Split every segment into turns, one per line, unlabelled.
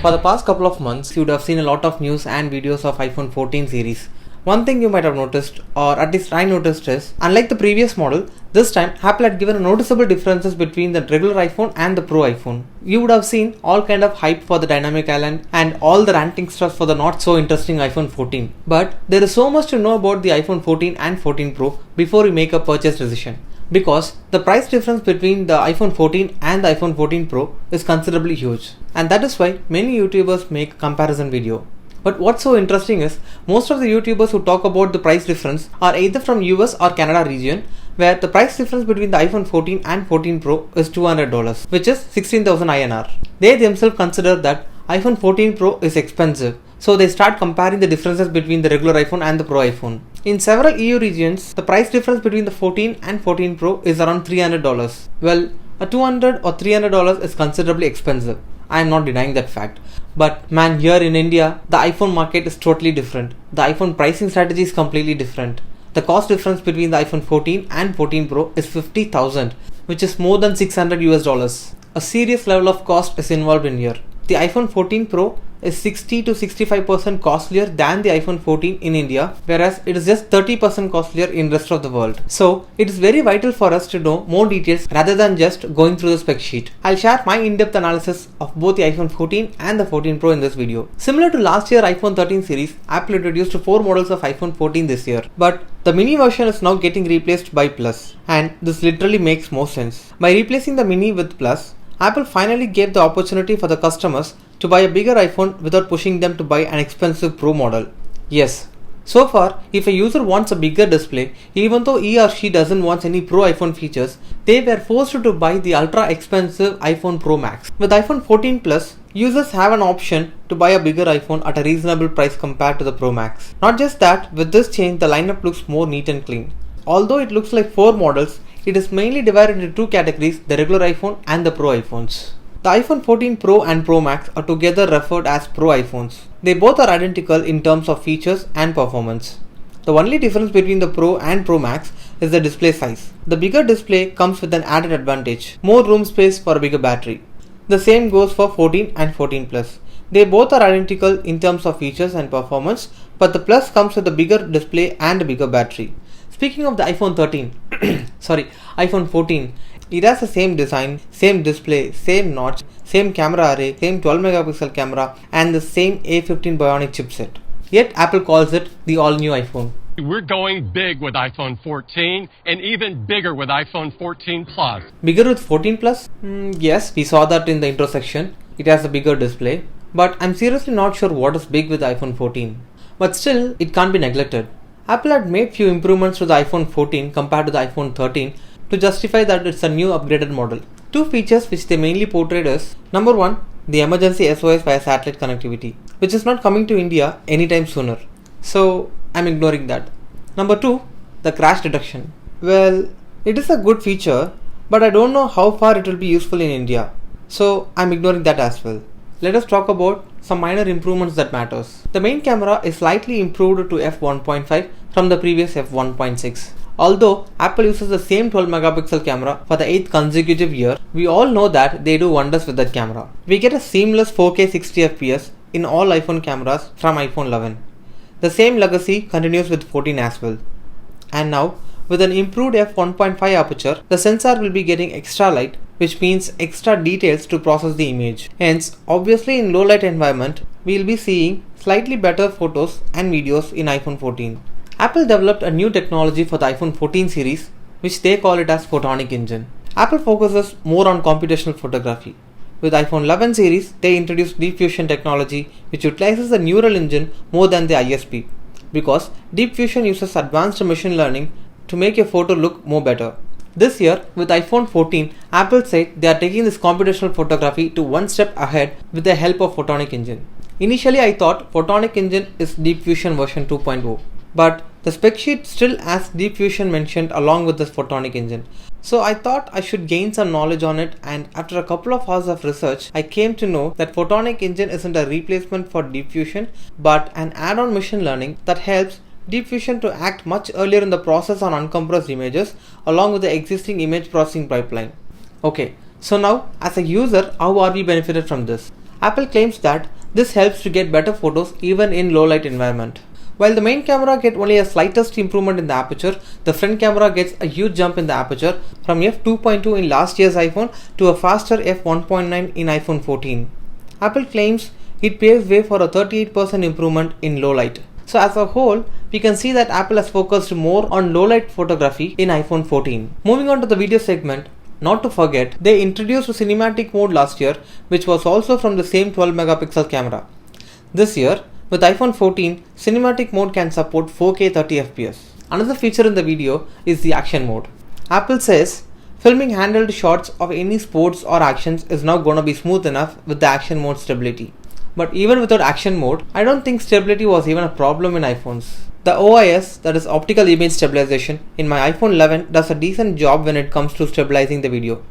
For the past couple of months, you would have seen a lot of news and videos of iPhone 14 series. One thing you might have noticed, or at least I noticed, is unlike the previous model, this time Apple had given a noticeable differences between the regular iPhone and the Pro iPhone. You would have seen all kind of hype for the dynamic island and all the ranting stuff for the not so interesting iPhone 14. But there is so much to know about the iPhone 14 and 14 Pro before you make a purchase decision. Because the price difference between the iPhone 14 and the iPhone 14 Pro is considerably huge. And that is why many YouTubers make comparison video. But what's so interesting is, most of the YouTubers who talk about the price difference are either from US or Canada region, where the price difference between the iPhone 14 and 14 Pro is $200, which is 16,000 INR. They themselves consider that iPhone 14 Pro is expensive, so they start comparing the differences between the regular iPhone and the Pro iPhone. In several EU regions, the price difference between the 14 and 14 Pro is around $300. Well, a $200 or $300 is considerably expensive. I am not denying that fact. But man, here in India, the iPhone market is totally different. The iPhone pricing strategy is completely different. The cost difference between the iPhone 14 and 14 Pro is 50,000, which is more than $600. A serious level of cost is involved in here. The iPhone 14 Pro is 60 to 65% costlier than the iPhone 14 in India, whereas it is just 30% costlier in rest of the world. So it is very vital for us to know more details rather than just going through the spec sheet. I'll share my in-depth analysis of both the iPhone 14 and the 14 Pro in this video. Similar to last year iPhone 13 series, Apple introduced 4 models of iPhone 14 this year, but the mini version is now getting replaced by Plus, and this literally makes more sense. By replacing the mini with Plus, Apple finally gave the opportunity for the customers to buy a bigger iPhone without pushing them to buy an expensive Pro model. Yes, so far, if a user wants a bigger display, even though he or she doesn't want any Pro iPhone features, they were forced to buy the ultra expensive iPhone Pro Max. With iPhone 14 Plus, users have an option to buy a bigger iPhone at a reasonable price compared to the Pro Max. Not just that, with this change, the lineup looks more neat and clean. Although it looks like 4 models, it is mainly divided into 2 categories, the regular iPhone and the Pro iPhones. The iPhone 14 Pro and Pro Max are together referred as Pro iPhones. They both are identical in terms of features and performance. The only difference between the Pro and Pro Max is the display size. The bigger display comes with an added advantage, more room space for a bigger battery. The same goes for 14 and 14 Plus. They both are identical in terms of features and performance, but the Plus comes with a bigger display and a bigger battery. Speaking of the iPhone 14, it has the same design, same display, same notch, same camera array, same 12 megapixel camera, and the same A15 Bionic chipset. Yet Apple calls it the all-new iPhone.
We're going big with iPhone 14 and even bigger with iPhone 14 Plus.
Bigger with 14 Plus? Yes, we saw that in the intro section. It has a bigger display. But I'm seriously not sure what is big with iPhone 14. But still, it can't be neglected. Apple had made few improvements to the iPhone 14 compared to the iPhone 13 to justify that it's a new upgraded model. 2 features which they mainly portrayed is, number 1, the emergency SOS via satellite connectivity, which is not coming to India anytime sooner. So I'm ignoring that. Number 2, the crash detection. Well, it is a good feature, but I don't know how far it will be useful in India. So I'm ignoring that as well. Let us talk about some minor improvements that matters. The main camera is slightly improved to f1.5 from the previous f1.6. Although Apple uses the same 12 megapixel camera for the 8th consecutive year, we all know that they do wonders with that camera. We get a seamless 4K 60fps in all iPhone cameras from iPhone 11. The same legacy continues with 14 as well. And now, with an improved f1.5 aperture, the sensor will be getting extra light, which means extra details to process the image. Hence, obviously in low light environment, we will be seeing slightly better photos and videos in iPhone 14. Apple developed a new technology for the iPhone 14 series, which they call it as Photonic Engine. Apple focuses more on computational photography. With iPhone 11 series, they introduced Deep Fusion technology, which utilizes the neural engine more than the ISP, because Deep Fusion uses advanced machine learning to make your photo look more better. This year, with iPhone 14, Apple said they are taking this computational photography to one step ahead with the help of Photonic Engine. Initially, I thought Photonic Engine is Deep Fusion version 2.0, but the spec sheet still has Deep Fusion mentioned along with this Photonic Engine. So I thought I should gain some knowledge on it, and after a couple of hours of research, I came to know that Photonic Engine isn't a replacement for Deep Fusion, but an add-on machine learning that helps Deep Fusion to act much earlier in the process on uncompressed images along with the existing image processing pipeline. Okay, so now as a user, how are we benefited from this? Apple claims that this helps to get better photos even in low light environment. While the main camera gets only a slightest improvement in the aperture, the front camera gets a huge jump in the aperture from f2.2 in last year's iPhone to a faster f1.9 in iPhone 14. Apple claims it paves way for a 38% improvement in low light. So as a whole, we can see that Apple has focused more on low light photography in iPhone 14. Moving on to the video segment, not to forget, they introduced a cinematic mode last year, which was also from the same 12 megapixel camera. This year, with iPhone 14, cinematic mode can support 4K 30fps. Another feature in the video is the action mode. Apple says filming handheld shots of any sports or actions is now gonna be smooth enough with the action mode stability. But even without action mode, I don't think stability was even a problem in iPhones. The OIS, that is optical image stabilization, in my iPhone 11 does a decent job when it comes to stabilizing the video.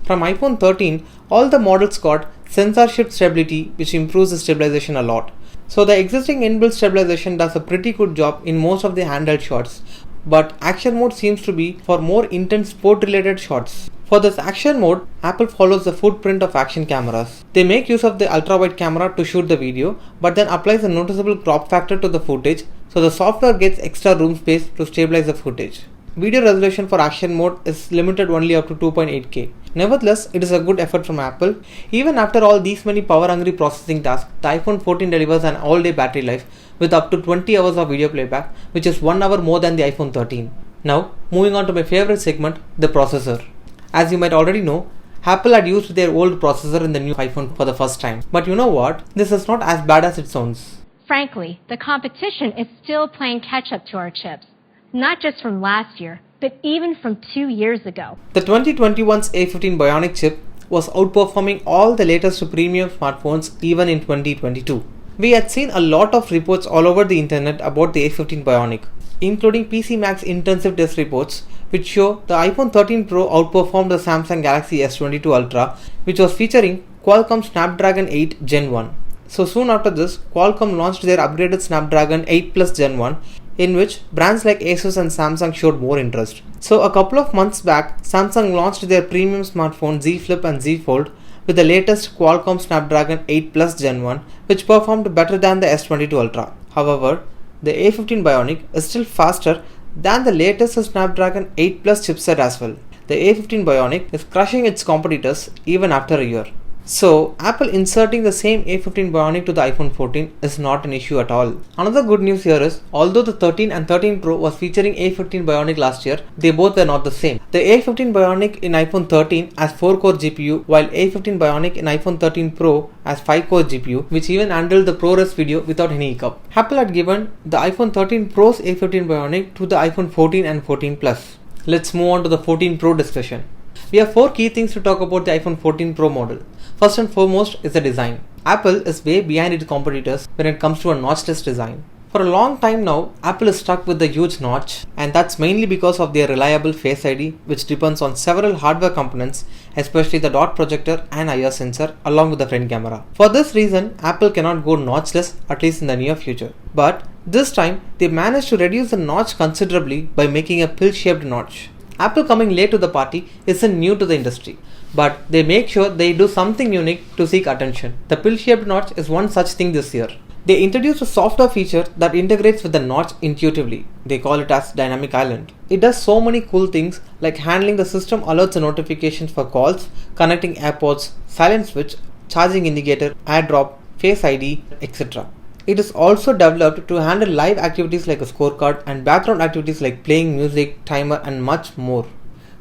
From iPhone 13, all the models got sensor shift stability, which improves the stabilization a lot. So the existing inbuilt stabilization does a pretty good job in most of the handheld shots, but action mode seems to be for more intense sport related shots. For this action mode, Apple follows the footprint of action cameras. They make use of the ultra-wide camera to shoot the video, but then applies a noticeable crop factor to the footage, so the software gets extra room space to stabilize the footage. Video resolution for action mode is limited only up to 2.8K. Nevertheless, it is a good effort from Apple. Even after all these many power-hungry processing tasks, the iPhone 14 delivers an all-day battery life with up to 20 hours of video playback, which is 1 hour more than the iPhone 13. Now, moving on to my favorite segment, the processor. As you might already know, Apple had used their old processor in the new iPhone for the first time. But you know what? This is not as bad as it sounds.
Frankly, the competition is still playing catch-up to our chips. Not just from last year, but even from 2 years ago.
The 2021's A15 Bionic chip was outperforming all the latest premium smartphones even in 2022. We had seen a lot of reports all over the internet about the A15 Bionic, including PC Max intensive test reports, which show the iPhone 13 Pro outperformed the Samsung Galaxy S22 Ultra, which was featuring Qualcomm Snapdragon 8 Gen 1. So soon after this, Qualcomm launched their upgraded Snapdragon 8 Plus Gen 1, in which brands like Asus and Samsung showed more interest. So a couple of months back, Samsung launched their premium smartphone Z Flip and Z Fold with the latest Qualcomm Snapdragon 8 Plus Gen 1, which performed better than the S22 Ultra. However, the A15 Bionic is still faster than the latest Snapdragon 8 Plus chipset as well. The A15 Bionic is crushing its competitors even after a year. So, Apple inserting the same A15 Bionic to the iPhone 14 is not an issue at all. Another good news here is, although the 13 and 13 Pro was featuring A15 Bionic last year, they both were not the same. The A15 Bionic in iPhone 13 has 4-core GPU, while A15 Bionic in iPhone 13 Pro has 5-core GPU, which even handled the ProRes video without any hiccup. Apple had given the iPhone 13 Pro's A15 Bionic to the iPhone 14 and 14 Plus. Let's move on to the 14 Pro discussion. We have 4 key things to talk about the iPhone 14 Pro model. First and foremost is the design. Apple is way behind its competitors when it comes to a notchless design. For a long time now, Apple is stuck with the huge notch, and that's mainly because of their reliable Face ID, which depends on several hardware components, especially the dot projector and IR sensor along with the front camera. For this reason, Apple cannot go notchless, at least in the near future. But this time, they managed to reduce the notch considerably by making a pill-shaped notch. Apple coming late to the party isn't new to the industry, but they make sure they do something unique to seek attention. The pill-shaped notch is one such thing this year. They introduced a software feature that integrates with the notch intuitively. They call it as Dynamic Island. It does so many cool things like handling the system alerts and notifications for calls, connecting AirPods, silent switch, charging indicator, AirDrop, Face ID, etc. It is also developed to handle live activities like a scorecard and background activities like playing music, timer, and much more.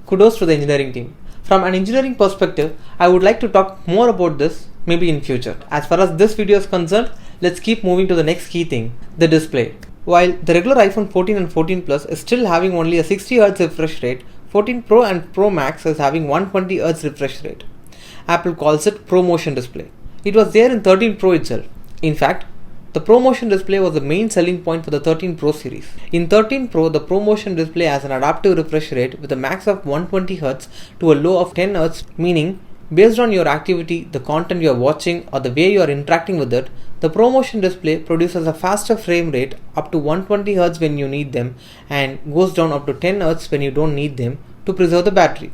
Kudos to the engineering team. From an engineering perspective, I would like to talk more about this maybe in future. As far as this video is concerned, let's keep moving to the next key thing, the display. While the regular iPhone 14 and 14 Plus is still having only a 60Hz refresh rate, 14 Pro and Pro Max is having 120Hz refresh rate. Apple calls it ProMotion display. It was there in 13 Pro itself. In fact, the ProMotion display was the main selling point for the 13 Pro series. In 13 Pro, the ProMotion display has an adaptive refresh rate with a max of 120Hz to a low of 10Hz, meaning based on your activity, the content you are watching, or the way you are interacting with it, the ProMotion display produces a faster frame rate up to 120Hz when you need them and goes down up to 10Hz when you don't need them to preserve the battery.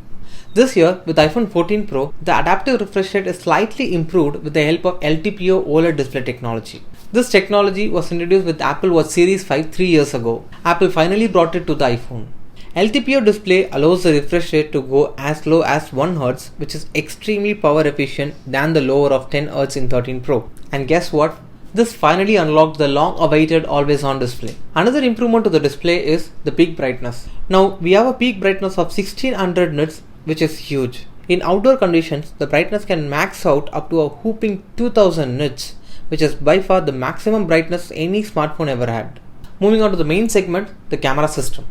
This year, with iPhone 14 Pro, the adaptive refresh rate is slightly improved with the help of LTPO OLED display technology. This technology was introduced with Apple Watch Series 5 3 years ago. Apple finally brought it to the iPhone. LTPO display allows the refresh rate to go as low as 1 Hz, which is extremely power efficient than the lower of 10 Hz in 13 Pro. And guess what? This finally unlocked the long-awaited always-on display. Another improvement to the display is the peak brightness. Now, we have a peak brightness of 1600 nits, which is huge. In outdoor conditions, the brightness can max out up to a whopping 2000 nits, which is by far the maximum brightness any smartphone ever had. Moving on to the main segment, the camera system.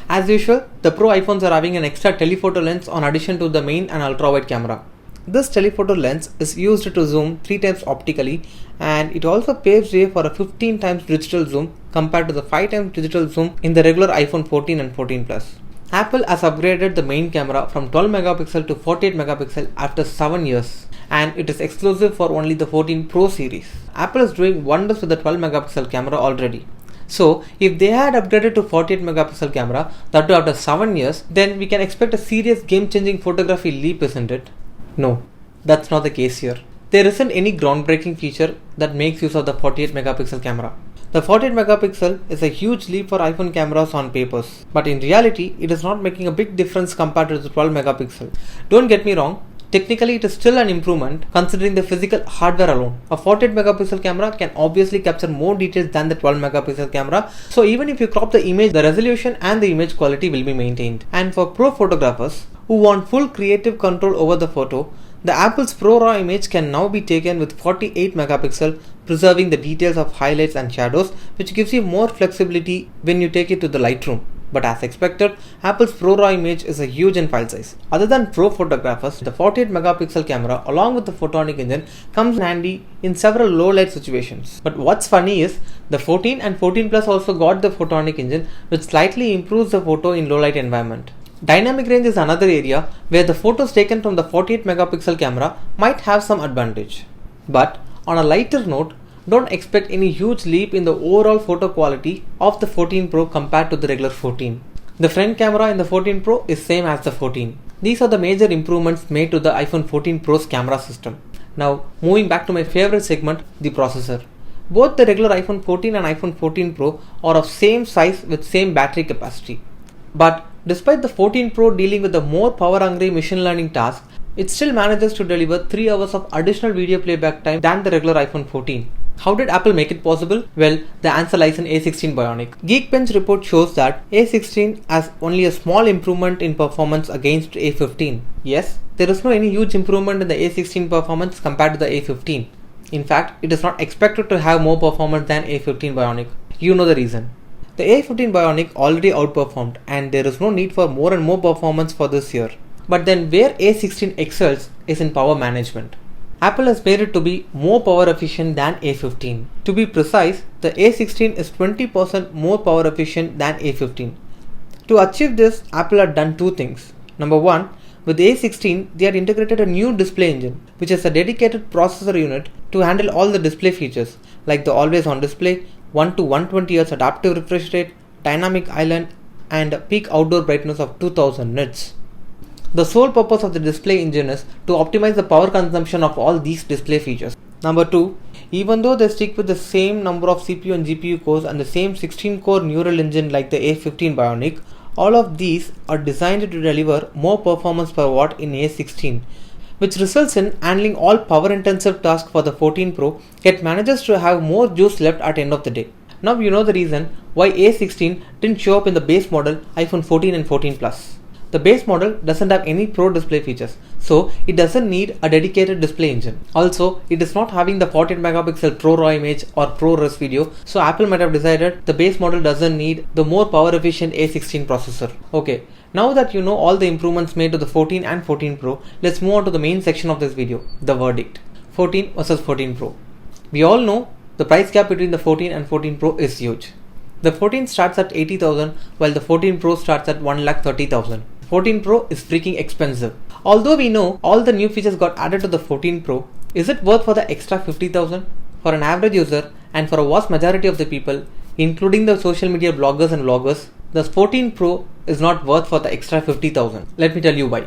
As usual, the Pro iPhones are having an extra telephoto lens in addition to the main and ultra-wide camera. This telephoto lens is used to zoom 3 times optically, and it also paves way for a 15 times digital zoom compared to the 5 times digital zoom in the regular iPhone 14 and 14 Plus. Apple has upgraded the main camera from 12 megapixel to 48 megapixel after 7 years, and it is exclusive for only the 14 Pro series. Apple is doing wonders with the 12 megapixel camera already. So, if they had upgraded to 48 megapixel camera, that too after 7 years, then we can expect a serious game-changing photography leap, isn't it? No, that's not the case here. There isn't any groundbreaking feature that makes use of the 48 megapixel camera. The 48 megapixel is a huge leap for iPhone cameras on papers, but in reality, it is not making a big difference compared to the 12 megapixel. Don't get me wrong, technically it is still an improvement considering the physical hardware alone. A 48 megapixel camera can obviously capture more details than the 12 megapixel camera, so even if you crop the image, the resolution and the image quality will be maintained. And for pro photographers who want full creative control over the photo, the Apple's Pro RAW image can now be taken with 48 megapixel, preserving the details of highlights and shadows, which gives you more flexibility when you take it to the Lightroom. But as expected, Apple's Pro RAW image is a huge in file size. Other than pro photographers, the 48 megapixel camera along with the photonic engine comes in handy in several low light situations. But what's funny is, the 14 and 14 Plus also got the photonic engine, which slightly improves the photo in low light environment. Dynamic range is another area where the photos taken from the 48 megapixel camera might have some advantage. But on a lighter note, don't expect any huge leap in the overall photo quality of the 14 Pro compared to the regular 14. The front camera in the 14 Pro is same as the 14. These are the major improvements made to the iPhone 14 Pro's camera system. Now moving back to my favorite segment, the processor. Both the regular iPhone 14 and iPhone 14 Pro are of same size with same battery capacity. But despite the 14 Pro dealing with a more power-hungry machine learning task, it still manages to deliver 3 hours of additional video playback time than the regular iPhone 14. How did Apple make it possible? Well, the answer lies in A16 Bionic. Geekbench report shows that A16 has only a small improvement in performance against A15. Yes, there is no any huge improvement in the A16 performance compared to the A15. In fact, it is not expected to have more performance than A15 Bionic. You know the reason. The A15 Bionic already outperformed, and there is no need for more and more performance for this year. But then where A16 excels is in power management. Apple has made it to be more power efficient than A15. To be precise, the A16 is 20% more power efficient than A15. To achieve this, Apple had done two things. Number one, with A16, they had integrated a new display engine, which is a dedicated processor unit to handle all the display features like the always on display, 1 to 120 Hz adaptive refresh rate, dynamic island, and peak outdoor brightness of 2000 nits. The sole purpose of the display engine is to optimize the power consumption of all these display features. Number 2, even though they stick with the same number of CPU and GPU cores and the same 16-core neural engine like the A15 Bionic, all of these are designed to deliver more performance per watt in A16, which results in handling all power-intensive tasks for the 14 Pro, yet manages to have more juice left at the end of the day. Now you know the reason why A16 didn't show up in the base model iPhone 14 and 14 Plus. The base model doesn't have any Pro display features, so it doesn't need a dedicated display engine. Also, it is not having the 48 megapixel Pro RAW image or Pro Res video, so Apple might have decided the base model doesn't need the more power efficient A16 processor. Okay, now that you know all the improvements made to the 14 and 14 Pro, let's move on to the main section of this video, the verdict. 14 versus 14 Pro. We all know the price gap between the 14 and 14 Pro is huge. The 14 starts at 80,000 while the 14 Pro starts at 1,30,000. 14 Pro is freaking expensive. Although we know all the new features got added to the 14 Pro, is it worth for the extra 50,000? For an average user and for a vast majority of the people, including the social media bloggers and vloggers, the 14 Pro is not worth for the extra 50,000. Let me tell you why.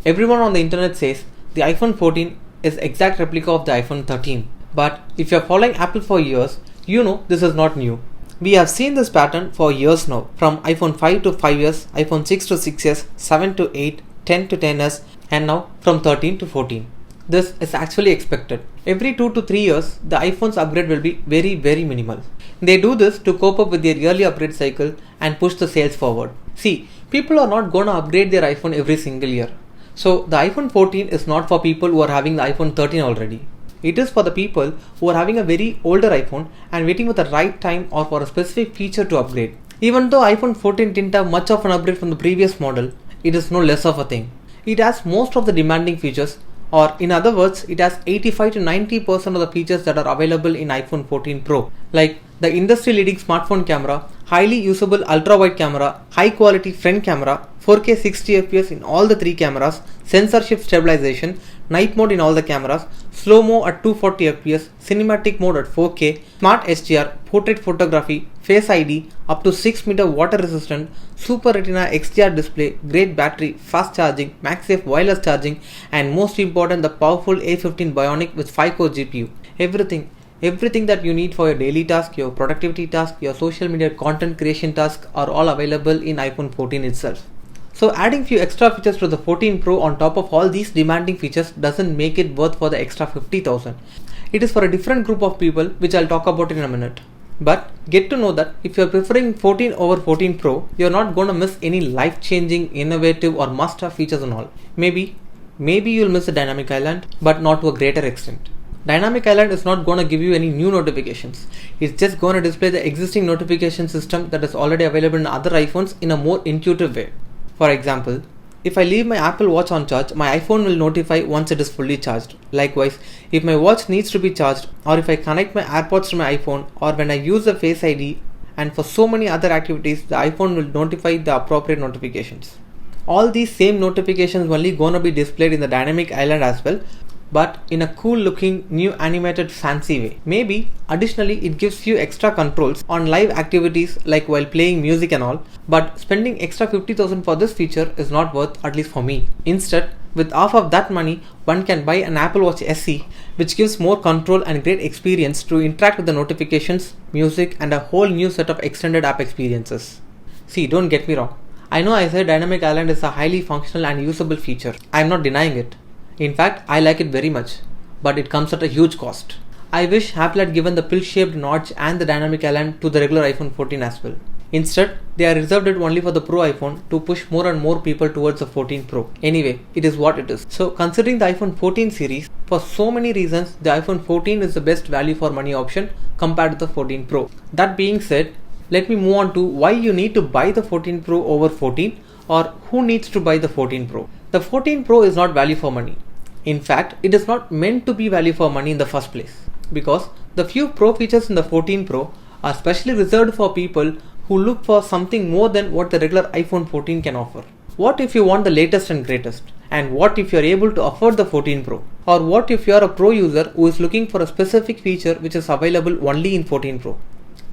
Everyone on the internet says the iPhone 14 is exact replica of the iPhone 13. But if you're following Apple for years, you know this is not new. We have seen this pattern for years now, from iPhone 5 to 5S, iPhone 6 to 6S, 7 to 8, 10 to 10s, and now from 13 to 14. This is actually expected. Every 2 to 3 years, the iPhone's upgrade will be very minimal. They do this to cope up with their yearly upgrade cycle and push the sales forward. See, people are not gonna upgrade their iPhone every single year. So the iPhone 14 is not for people who are having the iPhone 13 already. It is for the people who are having a very older iPhone and waiting for the right time or for a specific feature to upgrade. Even though iPhone 14 didn't have much of an upgrade from the previous model, it is no less of a thing. It has most of the demanding features, or in other words, it has 85 to 90% of the features that are available in iPhone 14 Pro, like the industry leading smartphone camera, highly usable ultra wide camera, high quality front camera, 4K 60fps in all the 3 cameras, sensor shift stabilization, night mode in all the cameras, slow-mo at 240fps, cinematic mode at 4K, smart HDR, portrait photography, face ID, up to 6 meter water resistant, super retina XDR display, great battery, fast charging, MagSafe wireless charging, and most important, the powerful A15 Bionic with 5-core GPU. Everything that you need for your daily task, your productivity task, your social media content creation task are all available in iPhone 14 itself. So adding few extra features to the 14 Pro on top of all these demanding features doesn't make it worth for the extra 50,000. It is for a different group of people, which I'll talk about in a minute. But get to know that if you're preferring 14 over 14 Pro, you're not gonna miss any life-changing, innovative or must-have features and all. Maybe you'll miss a dynamic island, but not to a greater extent. Dynamic Island is not going to give you any new notifications. It's just going to display the existing notification system that is already available in other iPhones in a more intuitive way. For example, if I leave my Apple Watch on charge, my iPhone will notify once it is fully charged. Likewise, if my watch needs to be charged, or if I connect my AirPods to my iPhone, or when I use the Face ID, and for so many other activities, the iPhone will notify the appropriate notifications. All these same notifications only going to be displayed in the Dynamic Island as well, but in a cool looking new animated fancy way. Maybe additionally it gives you extra controls on live activities like while playing music and all, but spending extra 50,000 for this feature is not worth, at least for me. Instead, with half of that money, one can buy an Apple Watch SE, which gives more control and great experience to interact with the notifications, music and a whole new set of extended app experiences. See, don't get me wrong. I know I said Dynamic Island is a highly functional and usable feature. I am not denying it. In fact, I like it very much, but it comes at a huge cost. I wish Apple had given the pill-shaped notch and the Dynamic Island to the regular iPhone 14 as well. Instead, they are reserved it only for the Pro iPhone to push more and more people towards the 14 Pro. Anyway, it is what it is. So considering the iPhone 14 series, for so many reasons, the iPhone 14 is the best value for money option compared to the 14 Pro. That being said, let me move on to why you need to buy the 14 Pro over 14, or who needs to buy the 14 Pro. The 14 Pro is not value for money. In fact, it is not meant to be value for money in the first place, because the few Pro features in the 14 Pro are specially reserved for people who look for something more than what the regular iPhone 14 can offer. What if you want the latest and greatest? And what if you are able to afford the 14 Pro? Or what if you are a Pro user who is looking for a specific feature which is available only in 14 Pro?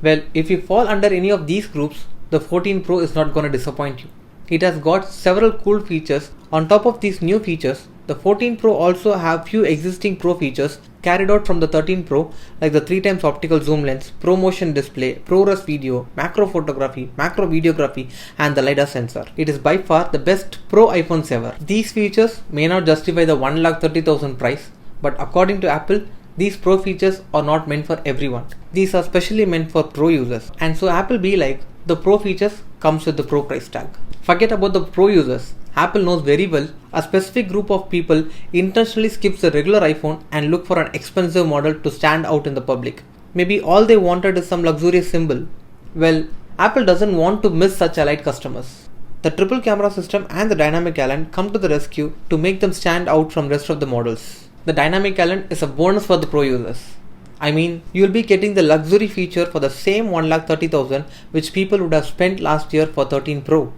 Well, if you fall under any of these groups, the 14 Pro is not going to disappoint you. It has got several cool features. On top of these new features, the 14 Pro also have few existing Pro features carried out from the 13 Pro, like the 3x optical zoom lens, Pro motion display, ProRes video, macro photography, macro videography, and the LiDAR sensor. It is by far the best Pro iPhones ever. These features may not justify the 1,30,000 price, but according to Apple, these Pro features are not meant for everyone. These are specially meant for Pro users. And so Apple be like, the Pro features comes with the Pro price tag. Forget about the Pro users. Apple knows very well a specific group of people intentionally skips the regular iPhone and look for an expensive model to stand out in the public. Maybe all they wanted is some luxurious symbol. Well, Apple doesn't want to miss such allied customers. The triple camera system and the Dynamic Island come to the rescue to make them stand out from rest of the models. The Dynamic Island is a bonus for the Pro users. I mean, you'll be getting the luxury feature for the same 1,30,000 which people would have spent last year for 13 Pro.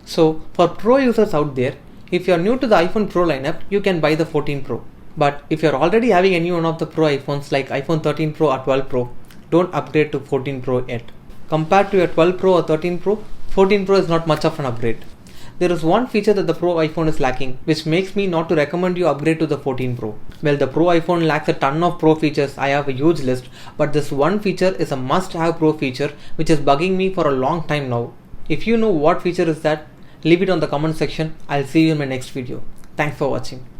So, for Pro users out there, if you are new to the iPhone Pro lineup, you can buy the 14 Pro. But if you are already having any one of the Pro iPhones like iPhone 13 Pro or 12 Pro, don't upgrade to 14 Pro yet. Compared to your 12 Pro or 13 Pro, 14 Pro is not much of an upgrade. there is one feature that the Pro iPhone is lacking, which makes me not to recommend you upgrade to the 14 Pro. Well, the Pro iPhone lacks a ton of Pro features. I have a huge list, but this one feature is a must-have Pro feature which is bugging me for a long time now. If you know what feature is that, leave it on the comment section. I'll see you in my next video. Thanks for watching.